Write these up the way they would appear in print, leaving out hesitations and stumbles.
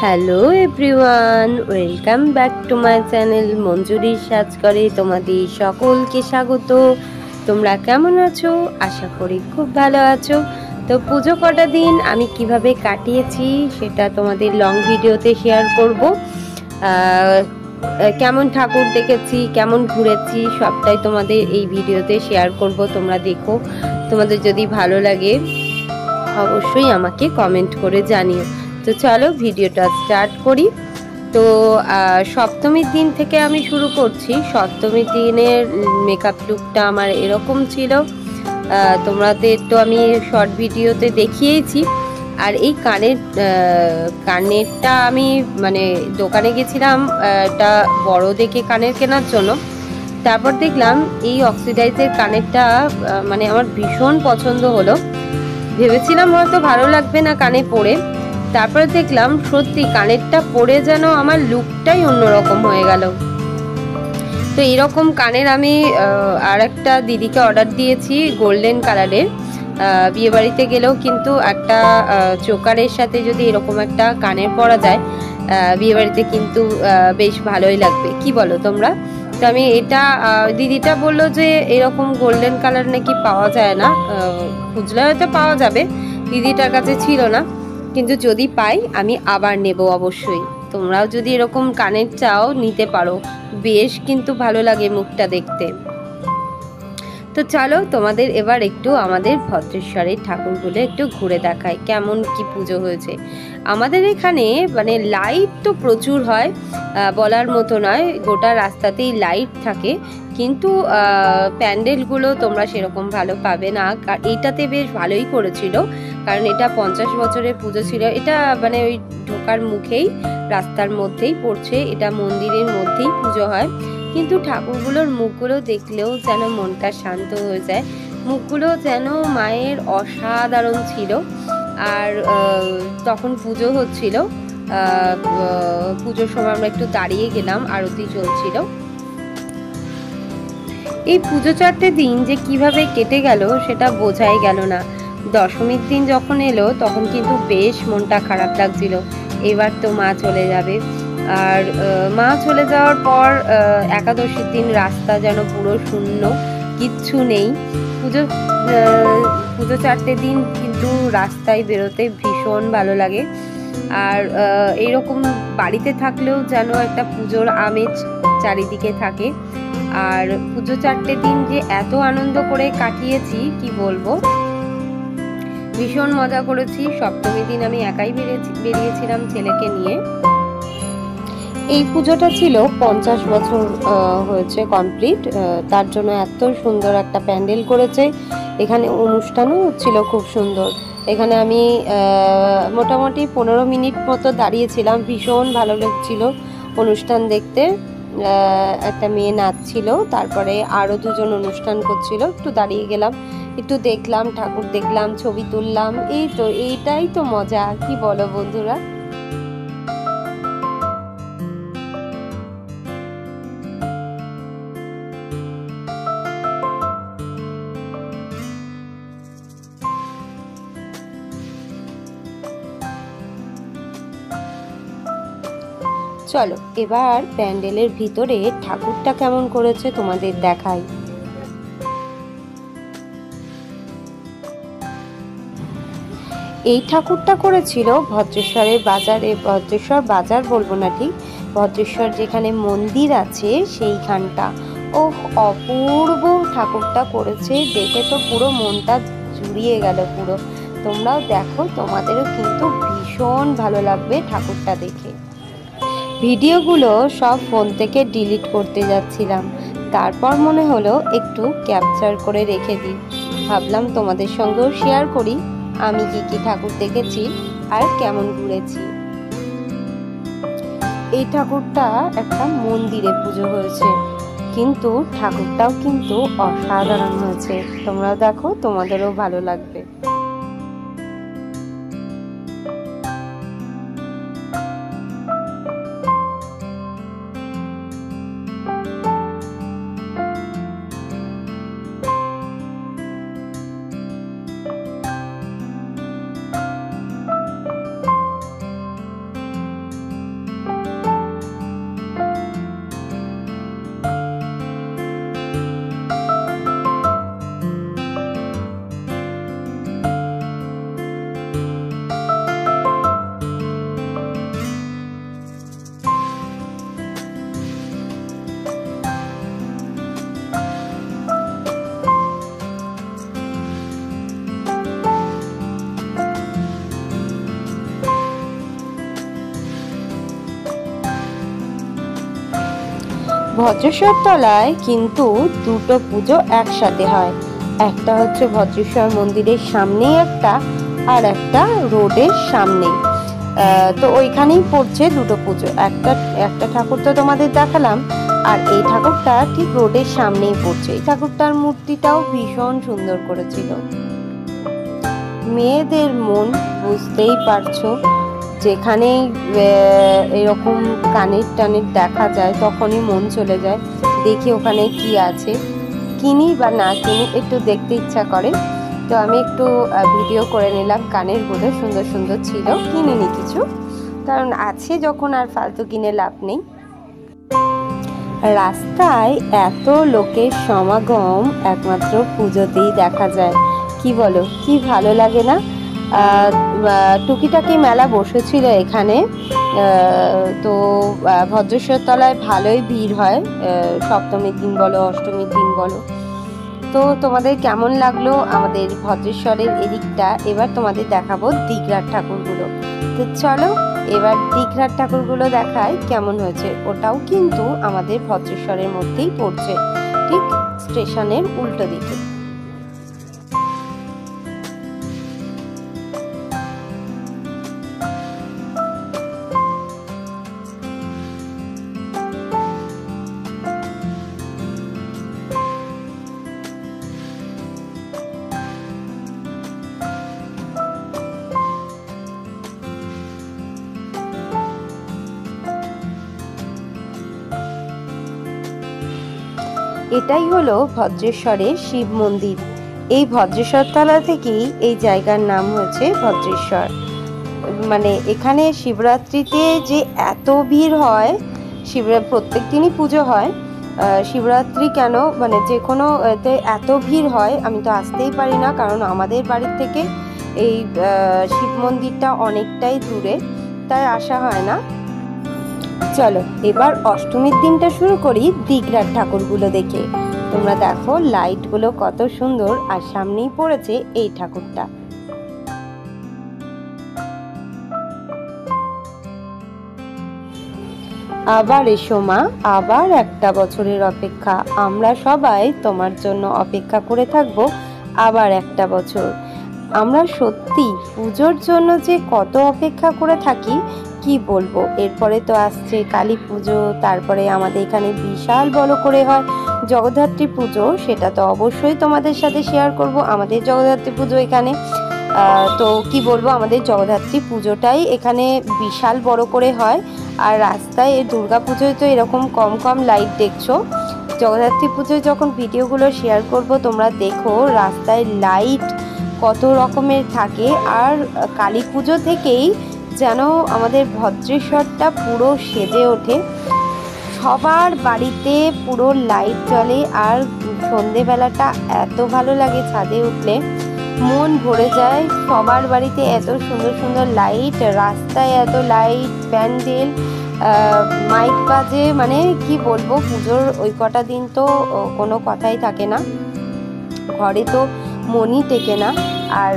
Hello everyone, welcome back to my channel মঞ্জুরির সাজ করে তোমাদের সকলকে স্বাগত। তোমরা কেমন আছো? আশা করি খুব ভালো আছো। তো পুজো কটা দিন আমি কিভাবে কাটিয়েছি সেটা তোমাদের লং ভিডিওতে শেয়ার করব। কেমন ঠাকুর দেখেছি, কেমন ঘুরেছি সবটাই তোমাদের এই ভিডিওতে শেয়ার করব। তোমরা দেখো, তোমাদের যদি ভালো লাগে অবশ্যই আমাকে কমেন্ট করে জানিও। তো চলো ভিডিওটা স্টার্ট করি। তো সপ্তমীর দিন থেকে আমি শুরু করছি। সপ্তমীর দিনের মেকআপ লুকটা আমার এরকম ছিল, তোমাদের তো আমি শর্ট ভিডিওতে দেখিয়েছি। আর এই কানেরটা আমি মানে দোকানে গেছিলাম একটা বড় দেখে কানের কেনার জন্য। তারপর দেখলাম এই অক্সিডাইজের কানেরটা মানে আমার ভীষণ পছন্দ হলো। ভেবেছিলাম হয়তো ভালো লাগবে না কানে পরে, তারপরে দেখলাম সত্যি কানেরটা পরে যেন আমার লুকটাই অন্যরকম হয়ে গেল। তো এরকম কানের আমি আর একটা দিদিকে অর্ডার দিয়েছি গোল্ডেন কালারের। বিয়েবাড়িতে গেলেও কিন্তু একটা চোকারের সাথে যদি এরকম একটা কানের পরা যায় বিয়েবাড়িতে কিন্তু বেশ ভালোই লাগবে, কি বলো তোমরা? তো আমি এটা দিদিটা বললো যে এরকম গোল্ডেন কালার নাকি পাওয়া যায় না, খুঁজলে হয়তো পাওয়া যাবে, দিদিটার কাছে ছিল না। কিন্তু যদি পাই আমি আবার নেব অবশ্যই। তোমরাও যদি এরকম কানের চাও নিতে পারো, বেশ কিন্তু ভালো লাগে মুখটা দেখতে। তো চলো তোমাদের এবার একটু আমাদের ভদ্রেশ্বরের ঠাকুরগুলো একটু ঘুরে দেখাই কেমন কি পুজো হয়েছে। আমাদের এখানে মানে লাইট তো প্রচুর হয়, বলার মতো নয়, গোটা রাস্তাতেই লাইট থাকে, কিন্তু প্যান্ডেলগুলো তোমরা সেরকম ভালো পাবে না। এইটাতে বেশ ভালোই করেছিল, কারণ এটা 50 বছরের পুজো ছিল। এটা মানে ওই ঢোকার মুখেই রাস্তার মধ্যেই পড়ছে, এটা মন্দিরের মধ্যেই পুজো হয়। কিন্তু ঠাকুরগুলোর মুখগুলো দেখলেও যেন মনটা শান্ত হয়ে যায়, মুখগুলো যেন মায়ের অসাধারণ ছিল। আর তখন পুজো হচ্ছিল, পুজোর সময় আমরা একটু দাঁড়িয়ে গেলাম, আরতি চলছিল। এই পুজো 4টে দিন যে কিভাবে কেটে গেল সেটা বোঝাই গেল না। দশমীর দিন যখন এলো তখন কিন্তু বেশ মনটা খারাপ লাগছিল, এবার তো মা চলে যাবে। আর মা চলে যাওয়ার পর একাদশীর দিন রাস্তা যেন পুরো শূন্য, কিচ্ছু নেই। পুজো 4টে দিন কিন্তু রাস্তায় বেরোতে ভীষণ ভালো লাগে। আর এইরকম বাড়িতে থাকলেও যেন একটা পুজোর আমেজ চারিদিকে থাকে। আর পুজো 4টে দিন যে এত আনন্দ করে কাটিয়েছি কি বলবো, ভীষণ মজা করেছি। সপ্তমীর দিন আমি একাই বেরিয়েছিলাম ছেলেকে নিয়ে। এই পুজোটা ছিল 50 বছর হয়েছে কমপ্লিট, তার জন্য এত সুন্দর একটা প্যান্ডেল করেছে। এখানে অনুষ্ঠানও হচ্ছিল খুব সুন্দর। এখানে আমি মোটামুটি 15 মিনিট মতো দাঁড়িয়েছিলাম, ভীষণ ভালো লাগছিল অনুষ্ঠান দেখতে। একটা মেয়ে নাচছিল, তারপরে আরও দুজন অনুষ্ঠান করছিল, একটু দাঁড়িয়ে গেলাম, একটু দেখলাম, ঠাকুর দেখলাম, ছবি তুললাম। এই তো, এইটাই তো মজা, কি বলো বন্ধুরা? চলো এবার প্যান্ডেলের ভিতরে ঠাকুরটা কেমন করেছে তোমাদের দেখাই। এই ঠাকুরটা করেছিল ভদ্রেশ্বরের বাজারে, ভদ্রেশ্বর বাজার বলবো না ঠিক, ভদ্রেশ্বর যেখানে মন্দির আছে সেইখানটা। ও অপূর্ব ঠাকুরটা করেছে, দেখে তো পুরো মনটা জুড়িয়ে গেল পুরো। তোমরাও দেখো, তোমাদেরও কিন্তু ভীষণ ভালো লাগবে ঠাকুরটা দেখে। ভিডিওগুলো সব ফোন থেকে ডিলিট করতে যাচ্ছিলাম, তারপর মনে হলো একটু ক্যাপচার করে রেখে দিই। ভাবলাম তোমাদের সঙ্গেও শেয়ার করি আমি কি ঠাকুর দেখেছি আর কেমন ঘুরেছি। এই ঠাকুরটা একটা মন্দিরে পুজো হয়েছে, কিন্তু ঠাকুরটাও কিন্তু অসাধারণ হয়েছে। তোমরাও দেখো, তোমাদেরও ভালো লাগবে। ভদ্রেশ্বর তলায় কিন্তু দুটো পুজো একসাথে হয়, একটা হচ্ছে ভদ্রেশ্বর মন্দিরের সামনেই একটা, আর একটা রোডের সামনেই। তো ওইখানেই পড়ছে দুটো পুজো। একটা ঠাকুর তো তোমাদের দেখালাম, আর এই ঠাকুরটা ঠিক রোডের সামনেই পড়ছে। এই ঠাকুরটার মূর্তিটাও ভীষণ সুন্দর করেছিল। মেয়েদের মন বুঝতেই পারছো, যেখানেই এরকম কানের টানের দেখা যায় তখনই মন চলে যায়, দেখি ওখানে কি আছে, কিনি বা না কিনি একটু দেখতে ইচ্ছা করে। তো আমি একটু ভিডিও করে নিলাম, কানের গুলো সুন্দর সুন্দর ছিল, কিনিনি কিছু, কারণ আছে যখন আর ফালতু কিনে লাভ নেই। রাস্তায় এত লোকের সমাগম একমাত্র পুজোতেই দেখা যায়, কি বলো, কি ভালো লাগে না? টুকিটাকি মেলা বসেছিল এখানে। তো ভদ্রেশ্বর তলায় ভালোই ভিড় হয়, সপ্তমীর দিন বলো অষ্টমীর দিন বলো। তো তোমাদের কেমন লাগলো আমাদের ভদ্রেশ্বরের এদিকটা? এবার তোমাদের দেখাবো দীঘার ঠাকুরগুলো। তো চলো এবার দীঘার ঠাকুরগুলো দেখায় কেমন হয়েছে। ওটাও কিন্তু আমাদের ভদ্রেশ্বরের মধ্যেই পড়ছে, ঠিক স্টেশনের উল্টো দিকে। এটাই হলো ভদ্রেশ্বরের শিব মন্দির। এই ভদ্রেশ্বর তলা থেকেই এই জায়গার নাম হয়েছে ভদ্রেশ্বর। মানে এখানে শিবরাত্রিতে যে এত ভিড় হয়, প্রত্যেক দিনই পুজো হয়, শিবরাত্রি কেন মানে যে কোনো এতে এত ভিড় হয় আমি তো আসতেই পারি না, কারণ আমাদের বাড়ির থেকে এই শিব মন্দিরটা অনেকটাই দূরে, তাই আসা হয় না। চলো এবার অষ্টমীর দিনটা শুরু করি দীঘার ঠাকুরগুলো দেখে। তোমরা দেখো লাইটগুলো কত সুন্দর, আর সামনেই পড়েছে এই ঠাকুরটা। আবার এসো মা, আবার একটা বছরের অপেক্ষা, আমরা সবাই তোমার জন্য অপেক্ষা করে থাকবো আবার একটা বছর। আমরা সত্যি পুজোর জন্য যে কত অপেক্ষা করে থাকি কি বলবো। এরপরে তো আসছে কালী পুজো, তারপরে আমাদের এখানে বিশাল বড় করে হয় জগদ্ধাত্রী পুজো, সেটা তো অবশ্যই তোমাদের সাথে শেয়ার করব। আমাদের জগদ্ধাত্রী পুজো এখানে তো কি বলবো, আমাদের জগদ্ধাত্রী পুজোটাই এখানে বিশাল বড় করে হয়। আর রাস্তায় দুর্গা পুজোয় তো এরকম কম কম লাইট দেখছো, জগদ্ধাত্রী পুজোয় যখন ভিডিওগুলো শেয়ার করব তোমরা দেখো রাস্তায় লাইট কত রকমের থাকে। আর কালী পুজো থেকেই যেন আমাদের ভদ্রেশ্বরটা পুরো সেজে ওঠে, সবার বাড়িতে পুরো লাইট জ্বলে। আর সন্ধেবেলাটা এত ভালো লাগে, ছাদে উঠলে মন ভরে যায়। সবার বাড়িতে এত সুন্দর সুন্দর লাইট, রাস্তায় এত লাইট, প্যান্ডেল, মাইক বাজে, মানে কি বলবো, পুজোর ওই কটা দিন তো কোনো কথাই থাকে না, ঘরে তো মনই টেকে না। আর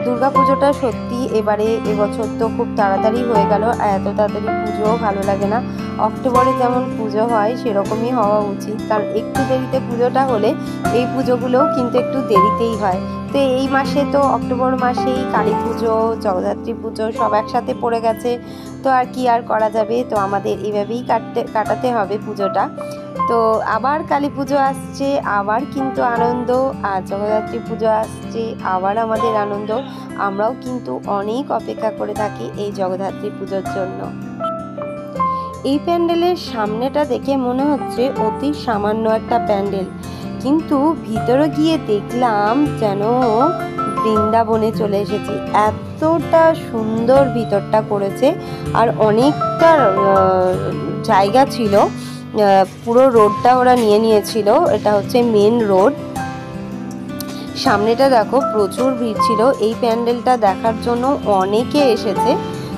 দুর্গা পুজোটা সত্যি এবছর তো খুব তাড়াতাড়ি হয়ে গেল, এত তাড়াতাড়ি পুজোও ভালো লাগে না। অক্টোবরে যেমন পুজো হয় সেরকমই হওয়া উচিত, কারণ একটু দেরিতে পুজোটা হলে এই পুজোগুলোও কিন্তু একটু দেরিতেই হয়। তো এই মাসে তো অক্টোবর মাসেই কালী পুজো, জগদ্ধাত্রী পুজো সব একসাথে পড়ে গেছে, তো আর কি আর করা যাবে, তো আমাদের এইভাবেই কাটাতে হবে পুজোটা। তো আবার কালী পুজো আসছে, আবার কিন্তু আনন্দ, আর জগদ্ধাত্রী পুজো আসছে, আবার আমাদের আনন্দ। আমরাও কিন্তু অনেক অপেক্ষা করে থাকি এই জগদ্ধাত্রী পুজোর জন্য। এই প্যান্ডেলের সামনেটা দেখে মনে হচ্ছে অতি সামান্য একটা প্যান্ডেল, কিন্তু ভিতরে গিয়ে দেখলাম যেন বৃন্দাবনে চলে এসেছি, এতটা সুন্দর ভিতরটা করেছে। আর অনেকটা জায়গা ছিল, পুরো রোডটা ওরা নিয়েছিল, এটা হচ্ছে মেন রোড। সামনেটা দেখো প্রচুর ভিড় ছিল, এই প্যান্ডেলটা দেখার জন্য অনেকে এসেছে,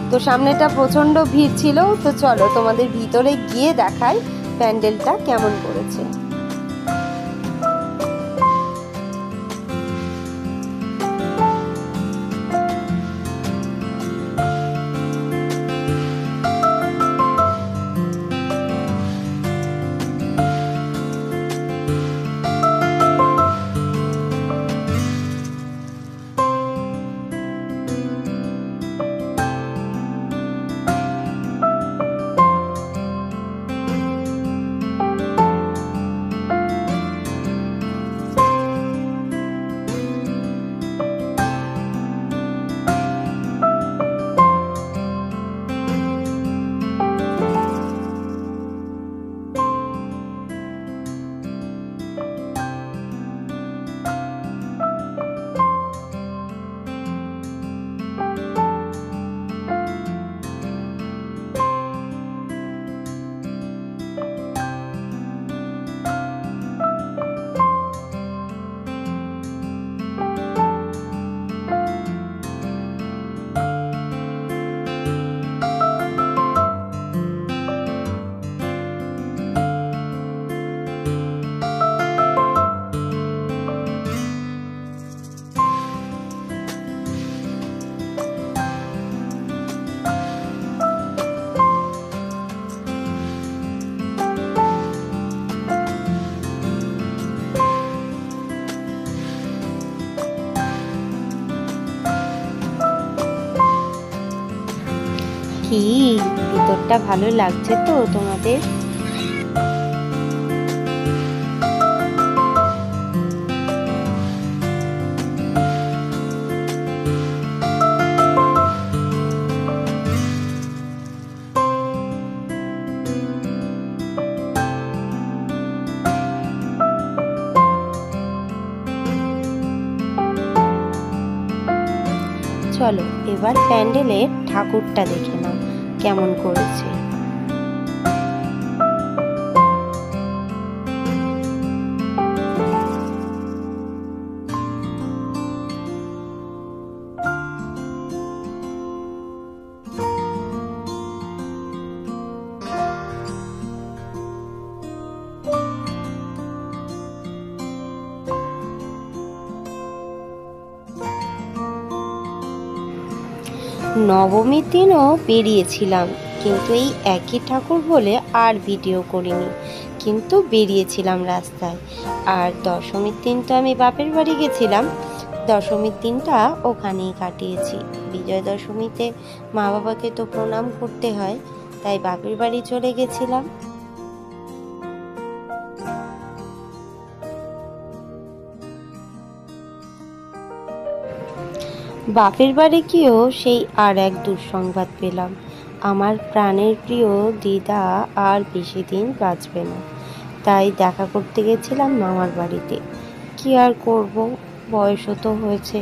তো সামনেটা প্রচণ্ড ভিড় ছিল। তো চলো তোমাদের ভিতরে গিয়ে দেখাই প্যান্ডেলটা কেমন করেছে। কি ভিতরটা ভালো লাগছে তো তোমাদের? চলো এবার প্যান্ডেলের ঠাকুরটা দেখে নাও কেমন করেছে। নবমীর দিনও বেরিয়েছিলাম, কিন্তু এই একই ঠাকুর বলে আর ভিডিও করিনি, কিন্তু বেরিয়েছিলাম রাস্তায়। আর দশমীর দিন তো আমি বাপের বাড়ি গেছিলাম, দশমীর দিনটা ওখানেই কাটিয়েছি। বিজয় দশমীতে মা বাবাকে তো প্রণাম করতে হয়, তাই বাপের বাড়ি চলে গেছিলাম। বাপের বাড়ি গিয়েও সেই আর এক দুঃসংবাদ পেলাম, আমার প্রাণের প্রিয় দিদা আর বেশি দিন বাঁচবে না। তাই দেখা করতে গেছিলাম মামার বাড়িতে। কি আর করব, বয়সও তো হয়েছে,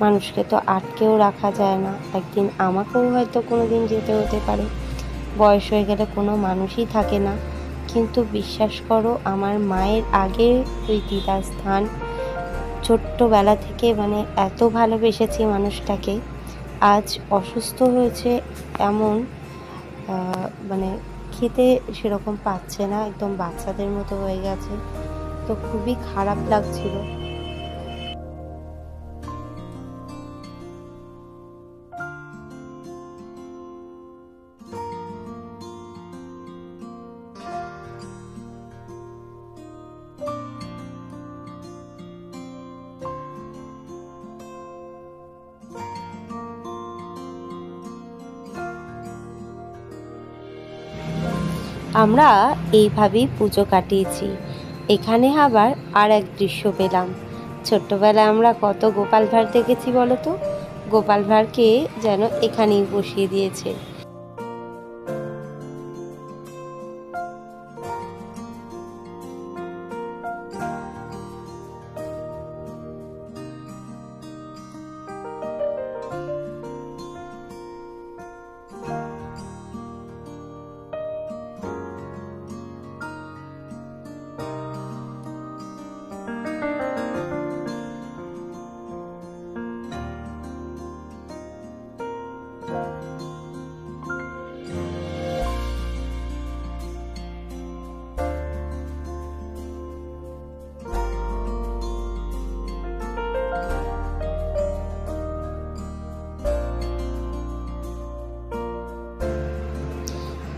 মানুষকে তো আটকেও রাখা যায় না। একদিন আমাকেও হয়তো কোনো দিন যেতে হতে পারে। বয়স হয়ে গেলে কোনো মানুষই থাকে না। কিন্তু বিশ্বাস করো, আমার মায়ের আগে ওই দিদার স্থান। ছোট্টবেলা থেকে মানে এত ভালোবেসেছি মানুষটাকে, আজ অসুস্থ হয়েছে এমন, মানে খেতে সেরকম পাচ্ছে না, একদম বাচ্চাদের মতো হয়ে গেছে। তো খুবই খারাপ লাগছিল। আমরা এইভাবেই পুজো কাটিয়েছি। এখানে আবার আর এক দৃশ্য পেলাম। ছোট্টবেলায় আমরা কত গোপাল ভাঁড় দেখেছি বলো তো, গোপাল ভাঁড়কে যেন এখানেই বসিয়ে দিয়েছে।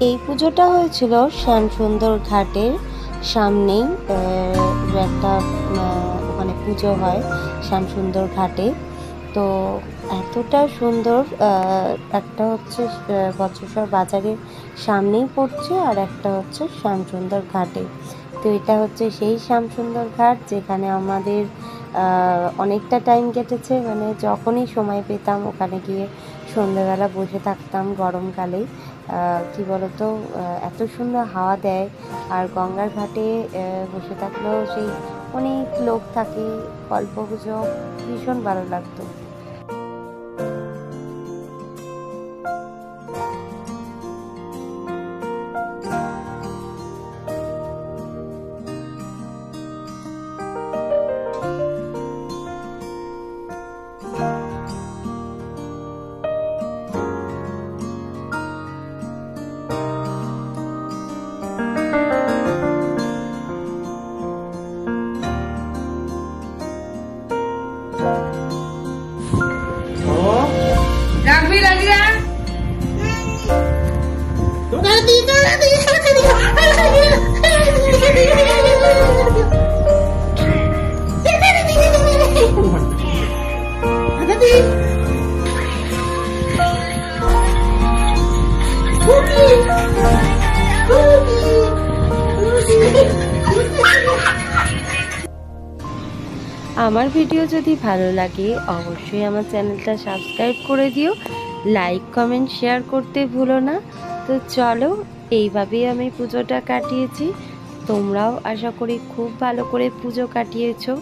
এই পুজোটা হয়েছিল শ্যামসুন্দর ঘাটের সামনেই, একটা ওখানে পুজো হয় শ্যামসুন্দর ঘাটে। তো এতটা সুন্দর, একটা হচ্ছে বছর বাজারের সামনেই পড়ছে, আর একটা হচ্ছে শ্যামসুন্দর ঘাটে। তো এটা হচ্ছে সেই শ্যামসুন্দর ঘাট যেখানে আমাদের অনেকটা টাইম কেটেছে। মানে যখনই সময় পেতাম ওখানে গিয়ে সন্ধ্যেবেলা বসে থাকতাম গরমকালে। কি বলতো, এত সুন্দর হাওয়া দেয়, আর গঙ্গার ঘাটে বসে থাকলেও সেই অনেক লোক থাকে, গল্পগুজব, ভীষণ ভালো লাগতো। আমার ভিডিও যদি ভালো লাগে অবশ্যই আমার চ্যানেলটা সাবস্ক্রাইব করে দিও, লাইক কমেন্ট শেয়ার করতে ভুলো না। তো চলো, এইভাবেই আমি পুজোটা কাটিয়েছি। তোমরাও আশা করি খুব ভালো করে পুজো কাটিয়েছো।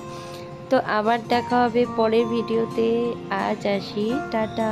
তো আবার দেখা হবে পরের ভিডিওতে। আজ আসি, টাটা।